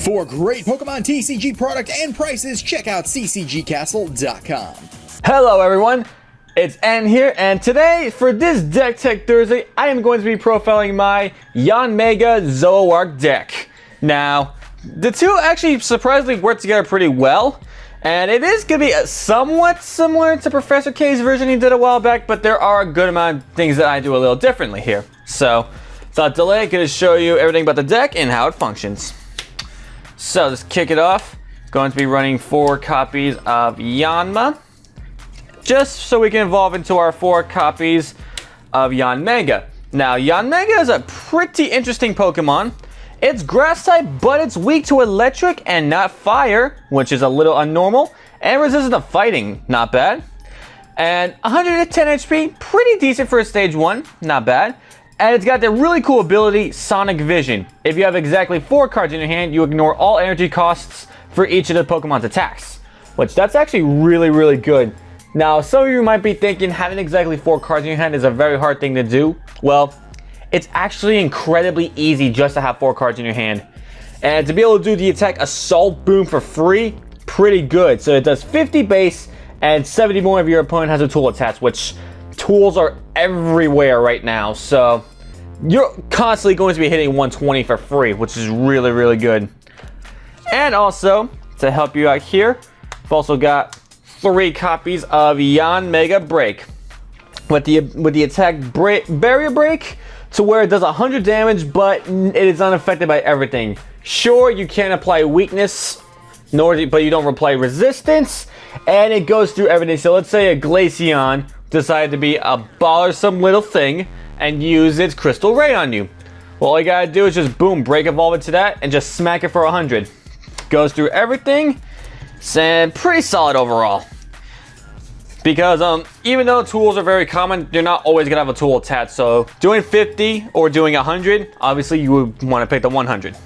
For great Pokemon TCG product and prices, check out ccgcastle.com. Hello everyone, it's N here, and today for this Deck Tech Thursday, I am going to be profiling my Yanmega Zoroark deck. Now, the two actually surprisingly work together pretty well, and it is going to be somewhat similar to Professor K's version he did a while back, but there are a good amount of things that I do a little differently here. So, without delay, I'm going to show you everything about the deck and how it functions. So, let's kick it off. Going to be running 4 copies of Yanma, just so we can evolve into our 4 copies of Yanmega. Now, Yanmega is a pretty interesting Pokemon. It's grass type, but it's weak to electric and not fire, which is a little unnormal, and resistant to fighting, not bad. And 110 HP, pretty decent for a stage 1, not bad. And it's got the really cool ability, Sonic Vision. If you have exactly 4 cards in your hand, you ignore all energy costs for each of the Pokemon's attacks, which that's actually really good. Now, some of you might be thinking having exactly 4 cards in your hand is a very hard thing to do. Well, it's actually incredibly easy just to have 4 cards in your hand. And to be able to do the attack Assault Boom for free, pretty good. So it does 50 base and 70 more if your opponent has a tool attached, which tools are everywhere right now. So you're constantly going to be hitting 120 for free, which is really good. And also, to help you out here, I've also got 3 copies of Yanmega BREAK with the attack Barrier Break, to where it does 100 damage, but it is unaffected by everything. Sure, you can apply weakness, but you don't apply resistance, and it goes through everything. So let's say a Glaceon decided to be a bothersome little thing and use its Crystal Ray on you. Well, all you gotta do is just boom, break evolve it to that, and just smack it for 100. Goes through everything, and pretty solid overall. Because even though tools are very common, you're not always gonna have a tool attached. So doing 50 or doing 100, obviously you would want to pick the 100.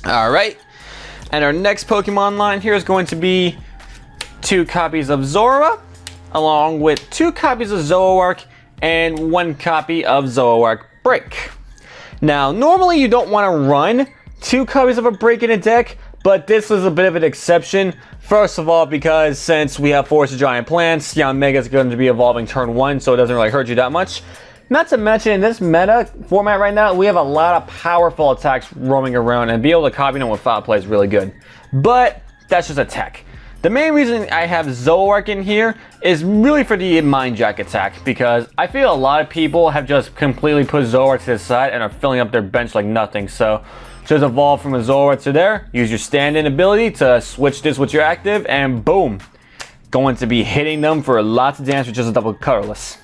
All right, and our next Pokemon line here is going to be 2 copies of Zora, along with 2 copies of Zoroark and 1 copy of Zoroark BREAK. Now, normally you don't want to run 2 copies of a BREAK in a deck, but this is a bit of an exception. First of all, because since we have Forest of Giant Plants, Yanmega is going to be evolving turn 1, so it doesn't really hurt you that much. Not to mention, in this meta format right now, we have a lot of powerful attacks roaming around, and be able to copy them with foul play is really good. But that's just a tech. The main reason I have Zoroark in here is really for the Mind Jack attack, because I feel a lot of people have just completely put Zoroark to the side and are filling up their bench like nothing. So just evolve from a Zoroark to there, use your stand-in ability to switch this with your active, and boom, going to be hitting them for lots of damage with just a double colorless.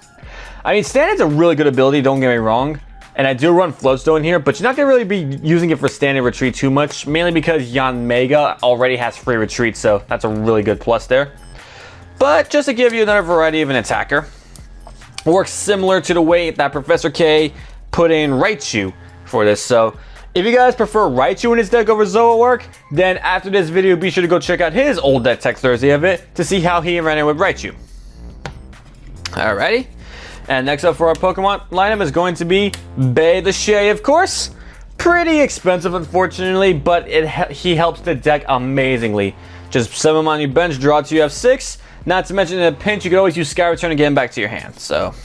I mean, stand-in's a really good ability, don't get me wrong, and I do run Floatstone here, but you're not going to really be using it for stand-in retreat too much, mainly because Yanmega already has free retreat, so that's a really good plus there. But just to give you another variety of an attacker, works similar to the way that Professor K put in Raichu for this. So if you guys prefer Raichu in his deck over Zoroark, then after this video, be sure to go check out his old Deck Tech Thursday of it to see how he ran it with Raichu. Alrighty. And next up for our Pokemon lineup is going to be Bboc, of course. Pretty expensive, unfortunately, but he helps the deck amazingly. Just summon him on your bench, draw till you have 6. Not to mention, in a pinch, you can always use Sky Return and get him back to your hand. So,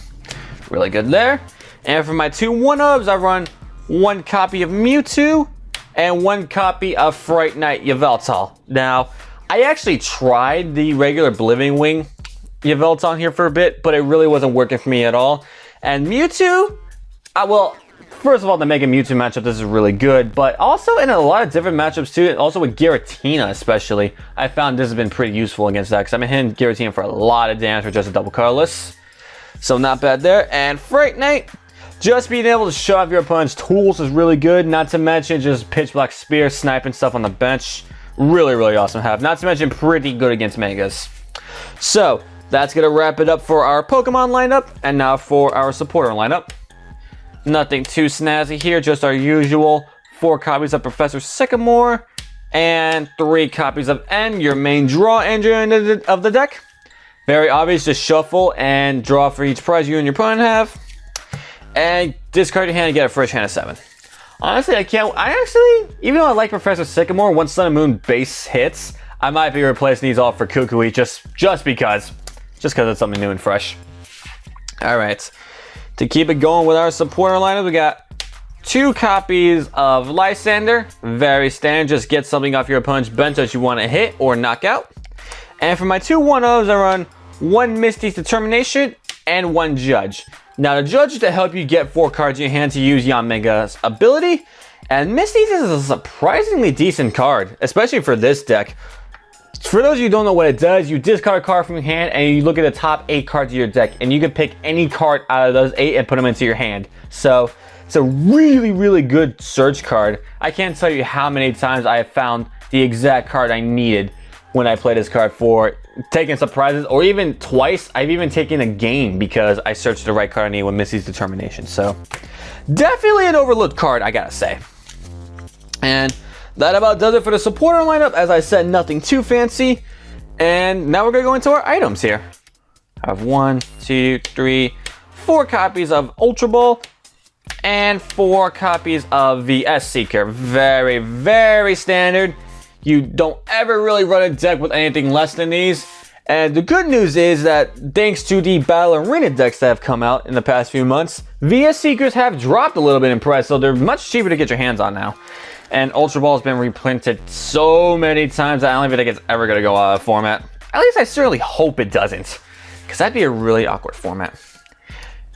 really good there. And for my 2 1-ups, I run 1 copy of Mewtwo and 1 copy of Fright Knight Yveltal. Now, I actually tried the regular Bliving Wing Yveltal here for a bit, but it really wasn't working for me at all. And Mewtwo, well, first of all, the Mega Mewtwo matchup, this is really good, but also in a lot of different matchups too, also with Giratina especially, I found this has been pretty useful against that, because I've been hitting Giratina for a lot of damage with just a double colorless. So not bad there. And Fright Knight, just being able to show off your opponent's tools is really good, not to mention just Pitch Black Spear, sniping stuff on the bench. Really awesome to have, not to mention pretty good against Megas. So, that's going to wrap it up for our Pokemon lineup, and now for our supporter lineup. Nothing too snazzy here, just our usual 4 copies of Professor Sycamore, and 3 copies of N, your main draw engine of the deck. Very obvious, just shuffle and draw for each prize you and your opponent have. And discard your hand and get a fresh hand of 7. Honestly, I actually, even though I like Professor Sycamore, once Sun and Moon base hits, I might be replacing these all for Kukui just because it's something new and fresh. All right, to keep it going with our supporter lineup, we got 2 copies of Lysander, very standard, just get something off your opponent's bench that you want to hit or knock out. And for my 2 1-ofs, I run 1 Misty's Determination and 1 Judge. Now the Judge is to help you get 4 cards in your hand to use Yanmega's ability, and Misty's is a surprisingly decent card, especially for this deck. For those of you who don't know what it does, you discard a card from your hand and you look at the top 8 cards of your deck, and you can pick any card out of those 8 and put them into your hand. So it's a really, really good search card. I can't tell you how many times I have found the exact card I needed when I play this card for taking surprises, or even twice. I've even taken a game because I searched the right card I need with Misty's Determination. So definitely an overlooked card, I gotta say. And that about does it for the supporter lineup. As I said, nothing too fancy. And now we're gonna go into our items here. I have 1, 2, 3, 4 copies of Ultra Ball and 4 copies of the S-Seeker. Very, very standard. You don't ever really run a deck with anything less than these. And the good news is that thanks to the Battle Arena decks that have come out in the past few months, VS Seekers have dropped a little bit in price, so they're much cheaper to get your hands on now. And Ultra Ball has been reprinted so many times that I don't even think it's ever going to go out of format. At least I certainly hope it doesn't, because that'd be a really awkward format.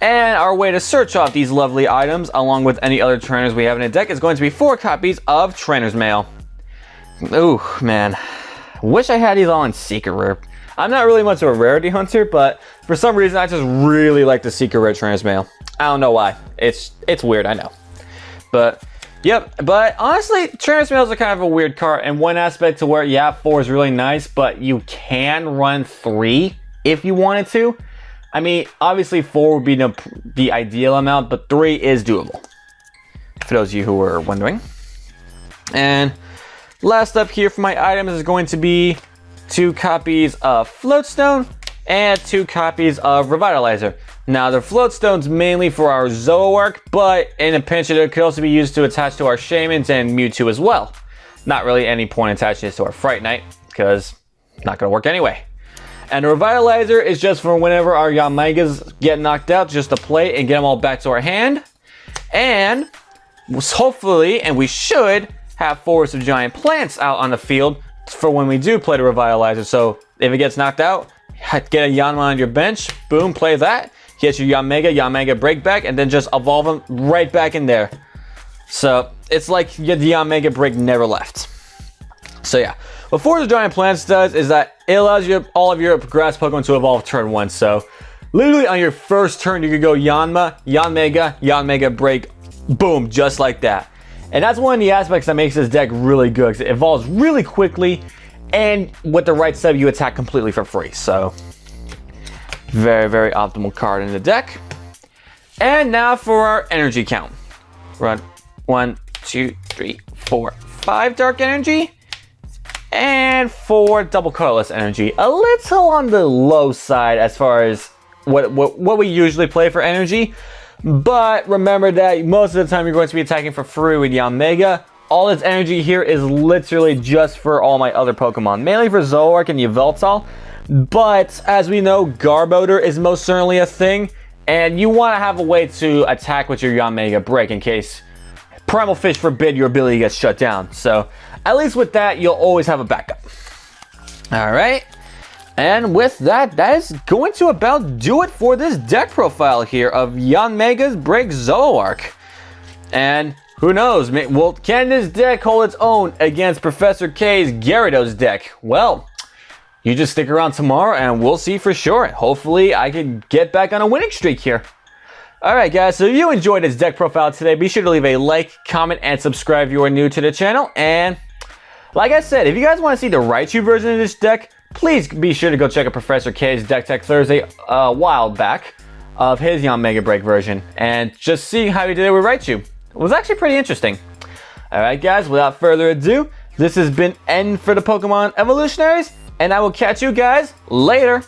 And our way to search off these lovely items, along with any other trainers we have in a deck, is going to be 4 copies of Trainer's Mail. Ooh, man. Wish I had these all in Secret Rare. I'm not really much of a rarity hunter, but for some reason I just really like the Secret Rare Trainer's Mail. I don't know why. It's weird, I know. But, yep. But honestly, Trainer's Mails are kind of a weird card. And one aspect to where, yeah, 4 is really nice, but you can run 3 if you wanted to. I mean, obviously 4 would be the ideal amount, but 3 is doable. For those of you who were wondering. And last up here for my items is going to be 2 copies of Floatstone and 2 copies of Revitalizer. Now the Floatstone's mainly for our Zoroark, but in a pinch it could also be used to attach to our Shaymins and Mewtwo as well. Not really any point attaching this to our Fright Knight, because it's not going to work anyway. And the Revitalizer is just for whenever our Yanmegas get knocked out, just to play and get them all back to our hand. And hopefully, and we should, have Forest of Giant Plants out on the field for when we do play the Revitalizer. So if it gets knocked out, get a Yanma on your bench, boom, play that, get your Yanmega BREAK back, and then just evolve them right back in there. So it's like the Yanmega BREAK never left. So yeah, what Forest of Giant Plants does is that it allows you all of your grass Pokemon to evolve turn 1. So literally on your first turn, you could go Yanma, Yanmega BREAK, boom, just like that. And that's one of the aspects that makes this deck really good, because it evolves really quickly, and with the right setup, you attack completely for free. So, very, very optimal card in the deck. And now for our energy count. Run 1, 2, 3, 4, 5 dark energy, and 4 double colorless energy. A little on the low side as far as what we usually play for energy. But remember that most of the time you're going to be attacking for free with Yanmega. All its energy here is literally just for all my other Pokemon, mainly for Zoroark and Yveltal. But as we know, Garbodor is most certainly a thing, and you want to have a way to attack with your Yanmega BREAK in case Primal Fish forbid your ability gets shut down. So at least with that, you'll always have a backup. All right. And with that, that is going to about do it for this deck profile here of Yanmega's BREAK Zoroark. And who knows, well, can this deck hold its own against Professor K's Gyarados deck? Well, you just stick around tomorrow and we'll see for sure. Hopefully I can get back on a winning streak here. Alright guys, so if you enjoyed this deck profile today, be sure to leave a like, comment, and subscribe if you are new to the channel. And like I said, if you guys want to see the Raichu version of this deck, please be sure to go check out Professor K's Deck Tech Thursday a while back of his Yanmega BREAK version, and just see how he did it with Raichu. It was actually pretty interesting. Alright guys, without further ado, this has been N for the Pokemon Evolutionaries, and I will catch you guys later.